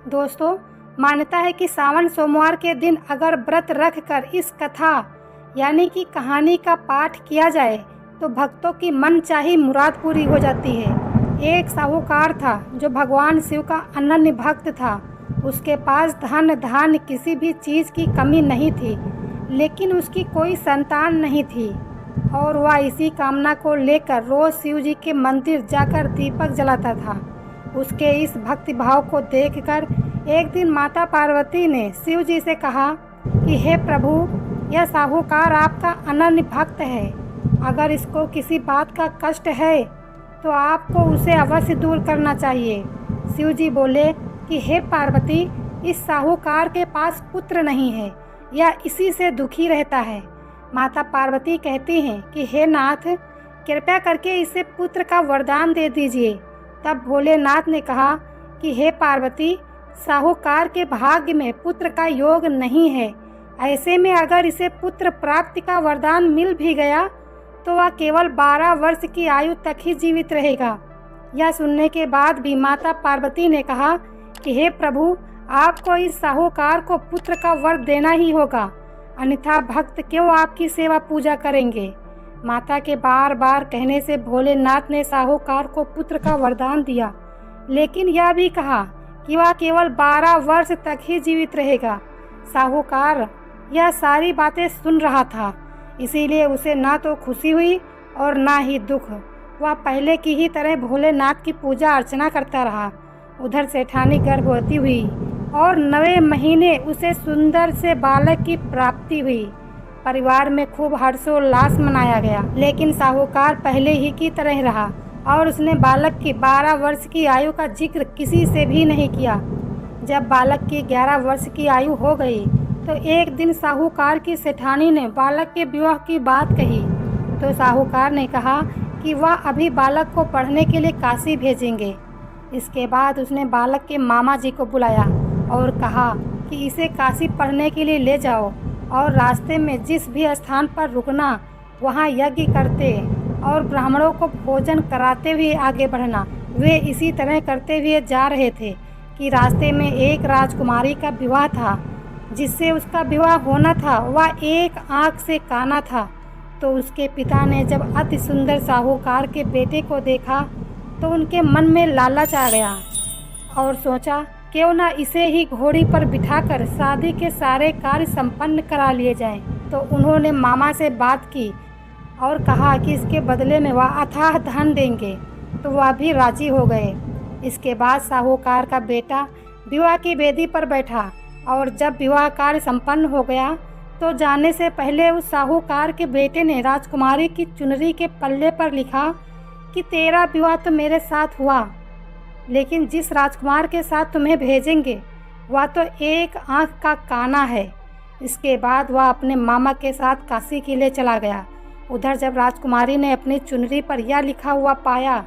दोस्तों, मान्यता है कि सावन सोमवार के दिन अगर व्रत रख कर इस कथा यानी कि कहानी का पाठ किया जाए तो भक्तों की मनचाही मुराद पूरी हो जाती है। एक साहूकार था जो भगवान शिव का अनन्य भक्त था। उसके पास धन धान्य किसी भी चीज़ की कमी नहीं थी, लेकिन उसकी कोई संतान नहीं थी और वह इसी कामना को लेकर रोज़ शिव जी के मंदिर जाकर दीपक जलाता था। उसके इस भक्ति भाव को देखकर एक दिन माता पार्वती ने शिव जी से कहा कि हे प्रभु, यह साहूकार आपका अनन्य भक्त है। अगर इसको किसी बात का कष्ट है तो आपको उसे अवश्य दूर करना चाहिए। शिव जी बोले कि हे पार्वती, इस साहूकार के पास पुत्र नहीं है, यह इसी से दुखी रहता है। माता पार्वती कहती हैं कि हे नाथ, कृपया करके इसे पुत्र का वरदान दे दीजिए। तब भोलेनाथ ने कहा कि हे पार्वती, साहूकार के भाग्य में पुत्र का योग नहीं है। ऐसे में अगर इसे पुत्र प्राप्ति का वरदान मिल भी गया तो वह केवल 12 वर्ष की आयु तक ही जीवित रहेगा। यह सुनने के बाद भी माता पार्वती ने कहा कि हे प्रभु, आपको इस साहूकार को पुत्र का वर देना ही होगा, अन्यथा भक्त क्यों आपकी सेवा पूजा करेंगे। माता के बार बार कहने से भोलेनाथ ने साहूकार को पुत्र का वरदान दिया, लेकिन यह भी कहा कि वह केवल 12 वर्ष तक ही जीवित रहेगा। साहूकार यह सारी बातें सुन रहा था, इसीलिए उसे ना तो खुशी हुई और ना ही दुख। वह पहले की ही तरह भोलेनाथ की पूजा अर्चना करता रहा। उधर सेठानी गर्भवती हुई और 9वें महीने उसे सुंदर से बालक की प्राप्ति हुई। परिवार में खूब हर्षोल्लास मनाया गया, लेकिन साहूकार पहले ही की तरह रहा और उसने बालक की 12 वर्ष की आयु का जिक्र किसी से भी नहीं किया। जब बालक की 11 वर्ष की आयु हो गई तो एक दिन साहूकार की सेठानी ने बालक के विवाह की बात कही तो साहूकार ने कहा कि वह अभी बालक को पढ़ने के लिए काशी भेजेंगे। इसके बाद उसने बालक के मामा जी को बुलाया और कहा कि इसे काशी पढ़ने के लिए ले जाओ और रास्ते में जिस भी स्थान पर रुकना वहाँ यज्ञ करते और ब्राह्मणों को भोजन कराते हुए आगे बढ़ना। वे इसी तरह करते हुए जा रहे थे कि रास्ते में एक राजकुमारी का विवाह था। जिससे उसका विवाह होना था वह एक आँख से काना था। तो उसके पिता ने जब अति सुंदर साहूकार के बेटे को देखा तो उनके मन में लालच आ गया और सोचा क्यों ना इसे ही घोड़ी पर बिठाकर शादी के सारे कार्य संपन्न करा लिए जाएं। तो उन्होंने मामा से बात की और कहा कि इसके बदले में वह अथाह धन देंगे, तो वह भी राजी हो गए। इसके बाद साहूकार का बेटा विवाह की वेदी पर बैठा और जब विवाह कार्य संपन्न हो गया तो जाने से पहले उस साहूकार के बेटे ने राजकुमारी की चुनरी के पल्ले पर लिखा कि तेरा विवाह तो मेरे साथ हुआ, लेकिन जिस राजकुमार के साथ तुम्हें भेजेंगे वह तो एक आँख का काना है। इसके बाद वह अपने मामा के साथ काशी के लिए चला गया। उधर जब राजकुमारी ने अपनी चुनरी पर यह लिखा हुआ पाया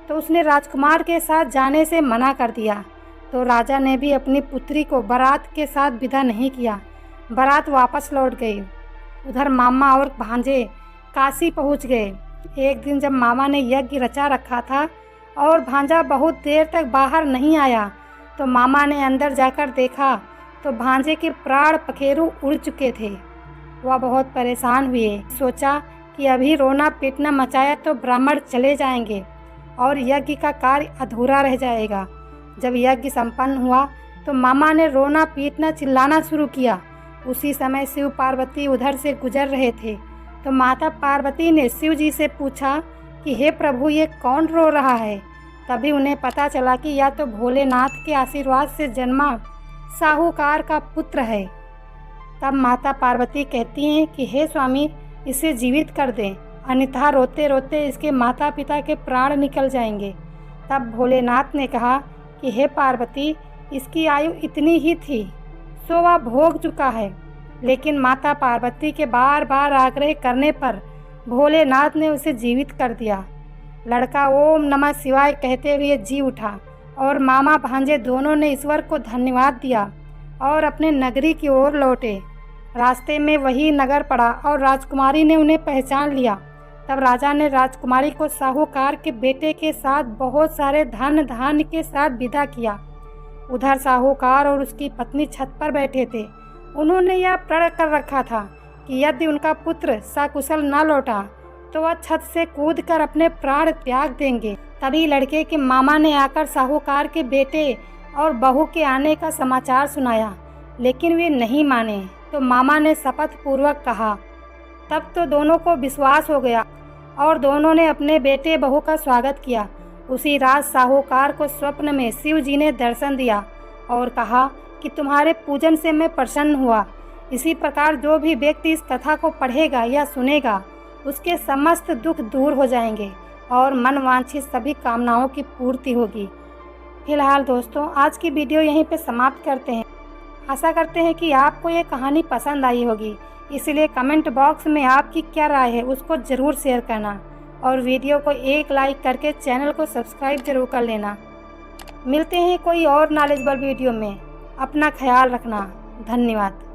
तो उसने राजकुमार के साथ जाने से मना कर दिया। तो राजा ने भी अपनी पुत्री को बारात के साथ विदा नहीं किया। बारात वापस लौट गई। उधर मामा और भांजे काशी पहुंच गए। एक दिन जब मामा ने यज्ञ रचा रखा था और भांजा बहुत देर तक बाहर नहीं आया तो मामा ने अंदर जाकर देखा तो भांजे के प्राण पखेरु उड़ चुके थे। वह बहुत परेशान हुए। सोचा कि अभी रोना पीटना मचाया तो ब्राह्मण चले जाएंगे और यज्ञ का कार्य अधूरा रह जाएगा। जब यज्ञ संपन्न हुआ तो मामा ने रोना पीटना चिल्लाना शुरू किया। उसी समय शिव पार्वती उधर से गुजर रहे थे तो माता पार्वती ने शिव जी से पूछा कि हे प्रभु, ये कौन रो रहा है। तभी उन्हें पता चला कि यह तो भोलेनाथ के आशीर्वाद से जन्मा साहूकार का पुत्र है। तब माता पार्वती कहती हैं कि हे स्वामी, इसे जीवित कर दें, अन्यथा रोते रोते इसके माता पिता के प्राण निकल जाएंगे। तब भोलेनाथ ने कहा कि हे पार्वती, इसकी आयु इतनी ही थी सो वह भोग चुका है। लेकिन माता पार्वती के बार बार आग्रह करने पर भोलेनाथ ने उसे जीवित कर दिया। लड़का ओम नमः शिवाय कहते हुए जी उठा और मामा भांजे दोनों ने ईश्वर को धन्यवाद दिया और अपने नगरी की ओर लौटे। रास्ते में वही नगर पड़ा और राजकुमारी ने उन्हें पहचान लिया। तब राजा ने राजकुमारी को साहूकार के बेटे के साथ बहुत सारे धन धान्य के साथ विदा किया। उधर साहूकार और उसकी पत्नी छत पर बैठे थे। उन्होंने यह प्रण कर रखा था कि यदि उनका पुत्र सकुशल न लौटा तो वह छत से कूदकर अपने प्राण त्याग देंगे। तभी लड़के के मामा ने आकर साहूकार के बेटे और बहू के आने का समाचार सुनाया, लेकिन वे नहीं माने। तो मामा ने शपथ पूर्वक कहा। तब तो दोनों को विश्वास हो गया और दोनों ने अपने बेटे बहू का स्वागत किया। उसी रात साहूकार को स्वप्न में शिव जी ने दर्शन दिया और कहा कि तुम्हारे पूजन से मैं प्रसन्न हुआ। इसी प्रकार जो भी व्यक्ति इस कथा को पढ़ेगा या सुनेगा उसके समस्त दुख दूर हो जाएंगे और मनवांछित सभी कामनाओं की पूर्ति होगी। फिलहाल दोस्तों, आज की वीडियो यहीं पे समाप्त करते हैं। आशा करते हैं कि आपको ये कहानी पसंद आई होगी, इसलिए कमेंट बॉक्स में आपकी क्या राय है उसको ज़रूर शेयर करना और वीडियो को एक लाइक करके चैनल को सब्सक्राइब जरूर कर लेना। मिलते हैं कोई और नॉलेजेबल वीडियो में। अपना ख्याल रखना। धन्यवाद।